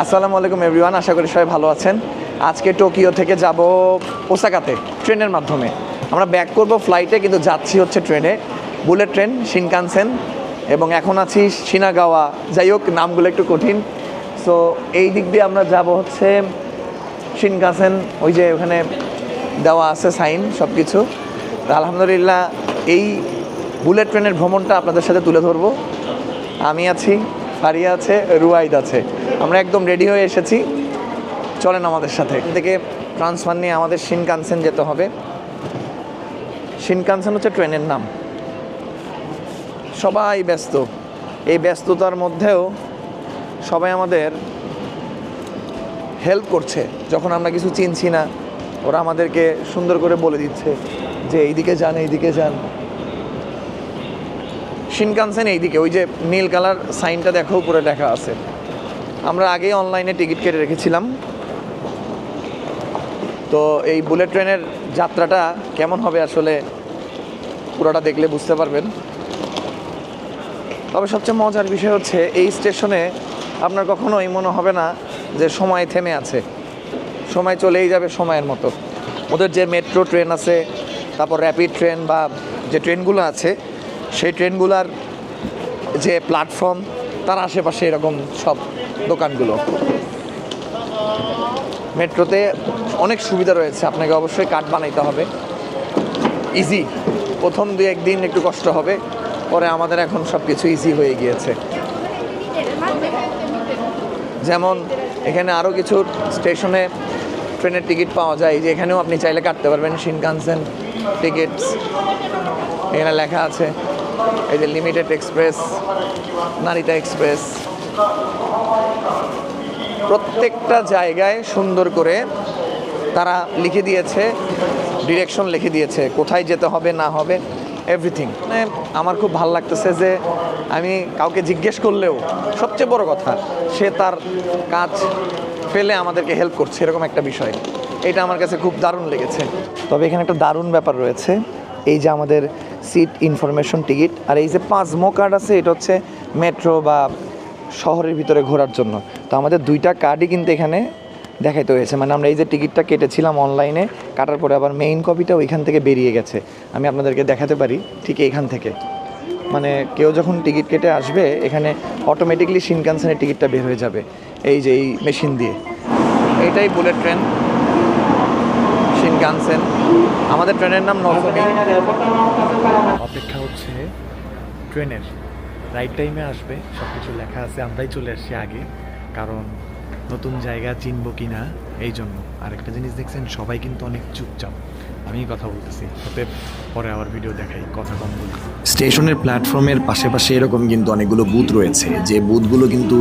আসসালামু আলাইকুম এভরিওয়ান, আশা করি সবাই ভালো আছেন। আজকে টোকিও থেকে যাব ওসাকাতে ট্রেনের মাধ্যমে। আমরা ব্যাক করব ফ্লাইটে, কিন্তু যাচ্ছি হচ্ছে ট্রেনে, বুলেট ট্রেন শিনকানসেন। এবং এখন আছি শিনাগাওয়া, যাই হোক নামগুলো একটু কঠিন। সো এই দিক দিয়ে আমরা যাব হচ্ছে শিনকানসেন, ওই যে ওখানে দেওয়া আছে সাইন সব কিছু। আলহামদুলিল্লাহ এই বুলেট ট্রেনের ভ্রমণটা আপনাদের সাথে তুলে ধরবো। আমি আছি, ফারিয়া আছে, রুয়াইদ আছে, আমরা একদম রেডি হয়ে এসেছি। চলেন আমাদের সাথে। এখান থেকে ট্রান্সফার নিয়ে আমাদের শিনকানসেন যেতে হবে। শিনকানসেন হচ্ছে ট্রেনের নাম। সবাই ব্যস্ত, এই ব্যস্ততার মধ্যেও সবাই আমাদের হেল্প করছে। যখন আমরা কিছু চিনছি না, ওরা আমাদেরকে সুন্দর করে বলে দিচ্ছে যে এইদিকে যান, এইদিকে যান। শিনকানসেন এইদিকে, ওই যে নীল কালার সাইনটা দেখো, উপরে লেখা আছে। আমরা আগেই অনলাইনে টিকিট কেটে রেখেছিলাম। তো এই বুলেট ট্রেনের যাত্রাটা কেমন হবে আসলে পুরোটা দেখলে বুঝতে পারবেন। তবে সবচেয়ে মজার বিষয় হচ্ছে এই স্টেশনে আপনার কখনোই মনে হবে না যে সময় থেমে আছে, সময় চলেই যাবে সময়ের মতো। ওদের যে মেট্রো ট্রেন আছে, তারপর র্যাপিড ট্রেন বা যে ট্রেনগুলো আছে, সেই ট্রেনগুলোর যে প্ল্যাটফর্ম, তার আশেপাশে এরকম সব দোকানগুলো। মেট্রোতে অনেক সুবিধা রয়েছে, আপনাকে অবশ্যই কার্ড বানাইতে হবে। ইজি, প্রথম 2-1 দিন একটু কষ্ট হবে, পরে আমাদের এখন সব কিছু ইজি হয়ে গিয়েছে। যেমন এখানে আরও কিছু স্টেশনে ট্রেনের টিকিট পাওয়া যায়, যে এখানেও আপনি চাইলে কাটতে পারবেন শিনকানসেন টিকিটস। এখানে লেখা আছে এই যে লিমিটেড এক্সপ্রেস, নারিতা এক্সপ্রেস। প্রত্যেকটা জায়গায় সুন্দর করে তারা লিখে দিয়েছে, ডিরেকশন লিখে দিয়েছে, কোথায় যেতে হবে না হবে, এভরিথিং। মানে আমার খুব ভালো লাগতেছে যে আমি কাউকে জিজ্ঞেস করলেও, সবচেয়ে বড় কথা, সে তার কাজ ফেলে আমাদেরকে হেল্প করছে, এরকম একটা বিষয়। এটা আমার কাছে খুব দারুণ লেগেছে। তবে এখানে একটা দারুণ ব্যাপার রয়েছে, এই যে আমাদের সিট ইনফরমেশন টিকিট, আর এই যে পাঁচমো কার্ড আছে, এটা হচ্ছে মেট্রো বা শহরের ভিতরে ঘোরার জন্য। তো আমাদের 2টা কার্ডই কিন্তু এখানে দেখাইতে হয়েছে। মানে আমরা এই যে টিকিটটা কেটেছিলাম অনলাইনে, কাটার পরে আবার মেইন কপিটা ওইখান থেকে বেরিয়ে গেছে। আমি আপনাদেরকে দেখাতে পারি ঠিক এইখান থেকে। মানে কেউ যখন টিকিট কেটে আসবে, এখানে অটোমেটিকলি শিনকানসেনের টিকিটটা বের হয়ে যাবে এই যে এই মেশিন দিয়ে। এইটাই বুলেট ট্রেন শিনকানসেন। আমাদের ট্রেনের নাম নজমি। অপেক্ষা হচ্ছে ট্রেনের রাইট টাইমে আসবে, সব কিছু লেখা আছে। আমরাই চলে আসছি আগে, কারণ নতুন জায়গা চিনবো কি না এই জন্য। আরেকটা জিনিস দেখছেন, সবাই কিন্তু অনেক চুপচাপ। আমি কথা বলতেছি, হতে পরে আবার ভিডিও দেখাই, কথা কম বলি। স্টেশনের প্ল্যাটফর্মের পাশে এরকম কিন্তু অনেকগুলো বুথ রয়েছে, যে বুথগুলো কিন্তু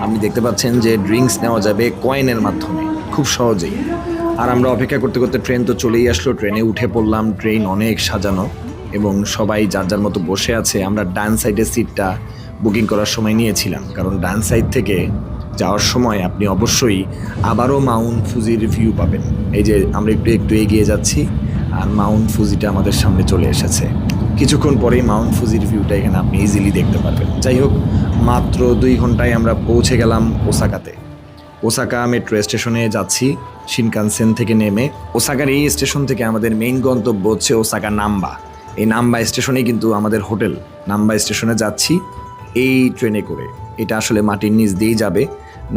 আপনি দেখতে পাচ্ছেন যে ড্রিঙ্কস নেওয়া যাবে কয়েনের মাধ্যমে খুব সহজেই। আর আমরা অপেক্ষা করতে করতে ট্রেন তো চলেই আসলো, ট্রেনে উঠে পড়লাম। ট্রেন অনেক সাজানো এবং সবাই যার যার মতো বসে আছে। আমরা ডান সাইডের সিটটা বুকিং করার সময় নিয়েছিলাম, কারণ ডান সাইড থেকে যাওয়ার সময় আপনি অবশ্যই আবারও মাউন্ট ফুজির ভিউ পাবেন। এই যে আমরা একটু এগিয়ে যাচ্ছি, আর মাউন্ট ফুজিটা আমাদের সামনে চলে এসেছে। কিছুক্ষণ পরেই মাউন্ট ফুজির ভিউটা এখানে আপনি ইজিলি দেখতে পারবেন। যাই হোক, মাত্র 2 ঘন্টায় আমরা পৌঁছে গেলাম ওসাকাতে। ওসাকা মেট্রো স্টেশনে যাচ্ছি শিনকানসেন থেকে নেমে। ওসাকার এই স্টেশন থেকে আমাদের মেইন গন্তব্য হচ্ছে ওসাকা নাম্বা। এই নাম্বা স্টেশনেই কিন্তু আমাদের হোটেল। নাম্বা স্টেশনে যাচ্ছি এই ট্রেনে করে। এটা আসলে মাটির নিচ দিয়েই যাবে।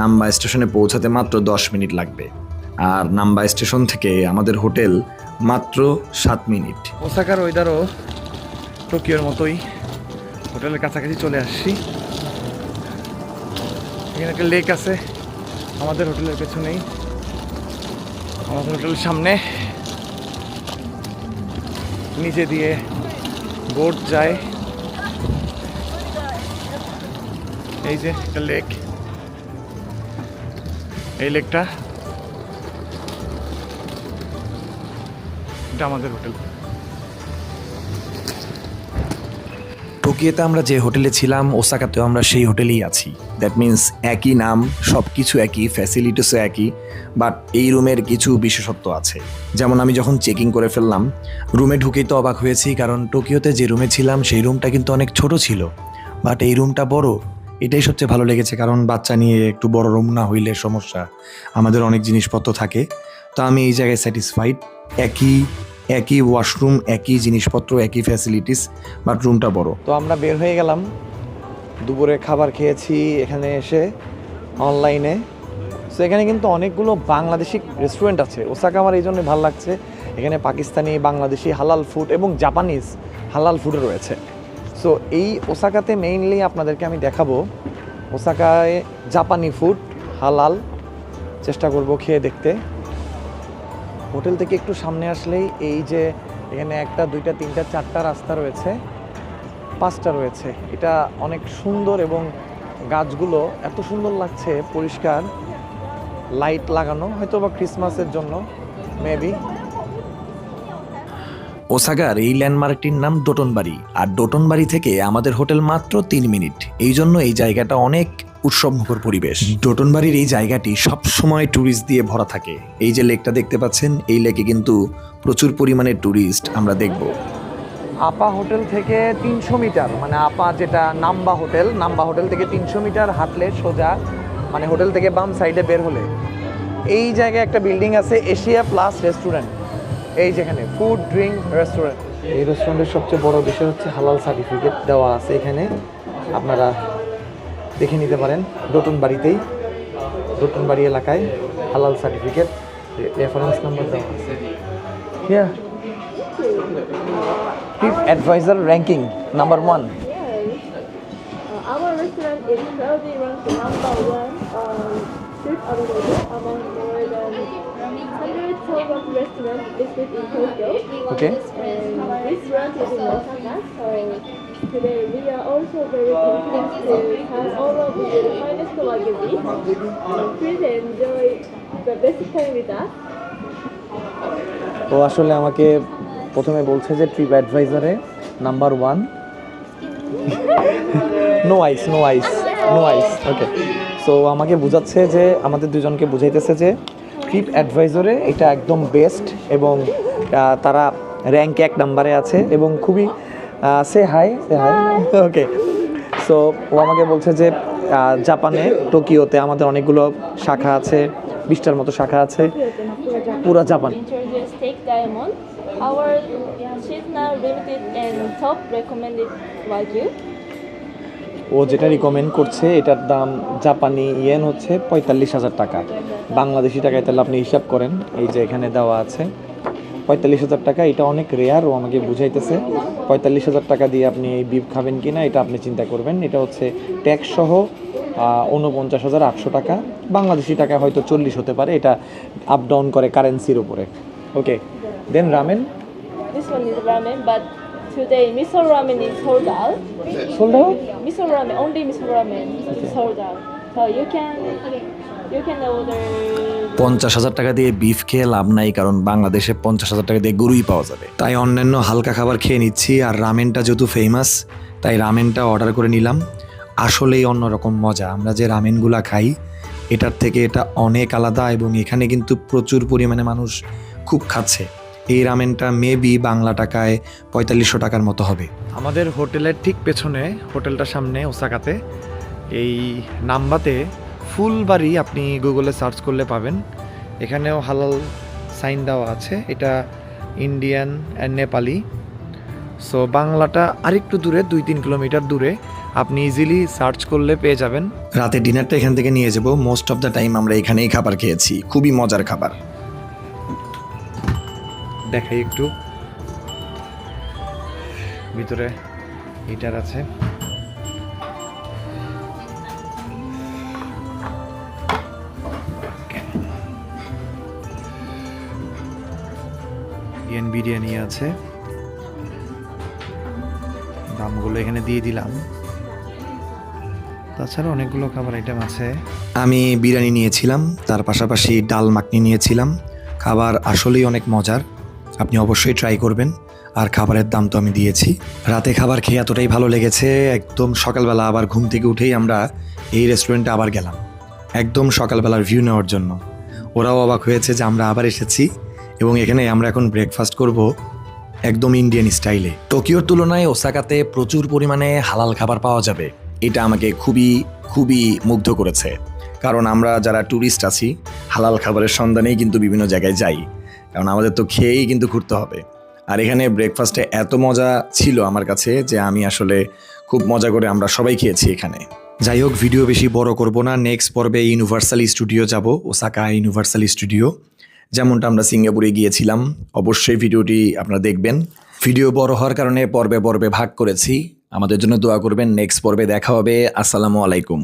নাম্বা স্টেশনে পৌঁছাতে মাত্র 10 মিনিট লাগবে, আর নাম্বা স্টেশন থেকে আমাদের হোটেল মাত্র 7 মিনিট। ওসাকার ওয়েদারও টোকিওর মতোই। হোটেলের কাছাকাছি চলে আসছি। এখানে একটা লেক আছে আমাদের হোটেলের পেছনেই। আমাদের হোটেলের সামনে নিচে দিয়ে বোট যায়। এই যে একটা লেক, এই লেকটা, এটা আমাদের হোটেল। টোকিওতে আমরা যে হোটেলে ছিলাম, ওসাকাতেও আমরা সেই হোটেলেই আছি। দ্যাট মিন্স একই নাম, সব কিছু একই, ফ্যাসিলিটিসও একই, বাট এই রুমের কিছু বিশেষত্ব আছে। যেমন আমি যখন চেকিং করে ফেললাম, রুমে ঢুকেই তো অবাক হয়েছি, কারণ টোকিওতে যে রুমে ছিলাম সেই রুমটা কিন্তু অনেক ছোট ছিল, বাট এই রুমটা বড় এটাই সবচেয়ে ভালো লেগেছে, কারণ বাচ্চা নিয়ে একটু বড় রুম না হইলে সমস্যা, আমাদের অনেক জিনিসপত্র থাকে। তো আমি এই জায়গায় স্যাটিসফাইড। একই একই ওয়াশরুম, একই জিনিসপত্র, একই ফ্যাসিলিটিস, বাট রুমটা বড়। তো আমরা বের হয়ে গেলাম, দুপুরে খাবার খেয়েছি এখানে এসে অনলাইনে। সো এখানে কিন্তু অনেকগুলো বাংলাদেশি রেস্টুরেন্ট আছে। ওসাকা আমার এই জন্য ভালো লাগছে, এখানে পাকিস্তানি, বাংলাদেশি হালাল ফুড এবং জাপানিজ হালাল ফুডও রয়েছে। সো এই ওসাকাতে মেইনলি আপনাদেরকে আমি দেখাবো ওসাকায় জাপানি ফুড হালাল, চেষ্টা করব খেয়ে দেখতে। হোটেল থেকে একটু সামনে আসলেই এই যে এখানে 1, 2, 3, 4টা রাস্তা রয়েছে, 5টা রয়েছে। এটা অনেক সুন্দর এবং গাছগুলো এত সুন্দর লাগছে, পরিষ্কার, লাইট লাগানো, হয়তো বা ক্রিসমাসের জন্য মেবি। ওসাকার এই ল্যান্ডমার্কটির নাম ডোটনবাড়ি, আর ডোটনবাড়ি থেকে আমাদের হোটেল মাত্র 3 মিনিট। এই জন্য এই জায়গাটা অনেক উৎসবমুখর পরিবেশ। ডোটনবাড়ির এই জায়গাটি সব সময় ট্যুরিস্ট দিয়ে ভরা থাকে। এই যে লেকটা দেখতে পাচ্ছেন, এই লেকে কিন্তু প্রচুর পরিমাণে ট্যুরিস্ট আমরা দেখব। আপা হোটেল থেকে 300 মিটার, মানে আপা যেটা নাম্বা হোটেল থেকে 300 মিটার হাঁটলে সোজা, মানে হোটেল থেকে বাম সাইডে বের হলে এই জায়গায় একটা বিল্ডিং আছে, এশিয়া প্লাস রেস্টুরেন্ট। এই যেখানে ফুড ড্রিঙ্ক রেস্টুরেন্ট। এই রেস্টুরেন্টের সবচেয়ে বড় বিষয় হচ্ছে হালাল সার্টিফিকেট দেওয়া আছে এখানে, আপনারা দেখে নিতে পারেন। ডোটনবাড়িতেই, ডোটনবাড়ি এলাকায় হালাল সার্টিফিকেট, রেফারেন্স নাম্বার দেওয়া আছে। Here TripAdvisor ranking number 1. Our restaurant is proudly ranked number 1 on TripAdvisor among more than 100,000 restaurants listed in Tokyo. Okay. And this branch is in Osaka, so today we are also very pleased to have all of the finest Wagyu beef. Please enjoy the best time with us. ও আসলে আমাকে প্রথমে বলছে যে TripAdvisor-এ number 1। No আইস ওকে। So আমাকে বোঝাচ্ছে যে, আমাদের দুজনকে বুঝাইতেছে যে TripAdvisor-এ এটা একদম বেস্ট এবং তারা র্যাঙ্ক 1 নাম্বারে আছে এবং খুবই সে হাই ওকে। সো ও আমাকে বলছে যে জাপানে টোকিওতে আমাদের অনেকগুলো শাখা আছে, 20টার মতো শাখা আছে পুরো Japan. Introduce Steak Diamond, our seasonal limited and top recommended Wagyu. ও যেটা রিকমেন্ড করছে এটার দাম জাপানি ইয়েন হচ্ছে 45,000 টাকা, বাংলাদেশি টাকায় তাহলে আপনি হিসাব করেন। এই যে এখানে দেওয়া আছে 45,000 টাকা। এটা অনেক রেয়ার, ও আমাকে বুঝাইতেছে 45,000 টাকা দিয়ে আপনি এই বিফ খাবেন কি না এটা আপনি চিন্তা করবেন। এটা হচ্ছে ট্যাক্স সহ 49,800 টাকা, বাংলাদেশি টাকা হয়তো 40 হতে পারে, এটা আপ ডাউন করে কারেন্সির উপরে। ওকে, দেন ramen. This one is ramen, but today miso ramen is sold out. Sold out? Miso ramen, only miso ramen is sold out. So you can order. 50,000 টাকা দিয়ে বিফ খেয়ে লাভ নাই, কারণ বাংলাদেশে 50,000 টাকা দিয়ে গরুই পাওয়া যাবে। তাই অন্যান্য হালকা খাবার খেয়ে নিচ্ছি, আর রামেনটা যেহেতু ফেমাস তাই রামেনটা অর্ডার করে নিলাম। আসলেই অন্যরকম মজা। আমরা যে রামেনগুলা খাই এটার থেকে এটা অনেক আলাদা, এবং এখানে কিন্তু প্রচুর পরিমাণে মানুষ খুব খাচ্ছে। এই রামেনটা মেবি বাংলা টাকায় 4500 টাকার মতো হবে। আমাদের হোটেলের ঠিক পেছনে, হোটেলটার সামনে ওসাকাতে, এই নাম্বাতে ফুলবাড়ি আপনি গুগলে সার্চ করলে পাবেন। এখানেও হালাল সাইন দেওয়া আছে, এটা ইন্ডিয়ান অ্যান্ড নেপালি। সো বাংলাটা আরেকটু দূরে, 2-3 কিলোমিটার দূরে, আপনি ইজিলি সার্চ করলে পেয়ে যাবেন। রাতে ডিনারটা এখান থেকে নিয়ে যাব। মোস্ট অফ দ্য টাইম আমরা এখানেই খাবার খেয়েছি, খুবই মজার খাবার। দেখাই একটু, ভিতরে হিটার আছে। বিরিয়ানি আছে, দামগুলো এখানে দিয়ে দিলাম। তাছাড়া অনেকগুলো খাবার আইটেম আছে। আমি বিরিয়ানি নিয়েছিলাম, তার পাশাপাশি ডাল মাখনি নিয়েছিলাম। খাবার আসলেই অনেক মজার, আপনি অবশ্যই ট্রাই করবেন। আর খাবারের দাম তো আমি দিয়েছি। রাতে খাবার খেয়ে এতটাই ভালো লেগেছে, একদম সকালবেলা আবার ঘুম থেকে উঠেই আমরা এই রেস্টুরেন্টে আবার গেলাম, একদম সকালবেলার ভিউ নেওয়ার জন্য। ওরাও অবাক হয়েছে যে আমরা আবার এসেছি, এবং এখানে আমরা এখন ব্রেকফাস্ট করব একদম ইন্ডিয়ান স্টাইলে। টোকিওর তুলনায় ওসাকাতে প্রচুর পরিমাণে হালাল খাবার পাওয়া যাবে। এটা আমাকে খুবই খুবই মুগ্ধ করেছে। কারণ আমরা যারা ট্যুরিস্ট আছি হালাল খাবারের সন্ধানেই কিন্তু বিভিন্ন জায়গায় যাই, কারণ আমাদের তো খেয়েই কিন্তু ঘুরতে হবে। আর এখানে ব্রেকফাস্টে এত মজা ছিল আমার কাছে যে আমি আসলে খুব মজা করে আমরা সবাই খেয়েছি এখানে। যাই হোক, ভিডিও বেশি বড় করব না। নেক্সট পর্বে ইউনিভার্সাল স্টুডিও যাব, ওসাকা ইউনিভার্সাল স্টুডিও, যেমনটা আমরা সিঙ্গাপুরে গিয়েছিলাম। অবশ্যই ভিডিওটি আপনারা দেখবেন। ভিডিও বড় হওয়ার কারণে পর্বে পর্বে ভাগ করেছি। আমাদের জন্য দোয়া করবেন। নেক্সট পর্বে দেখা হবে। আসসালামু আলাইকুম।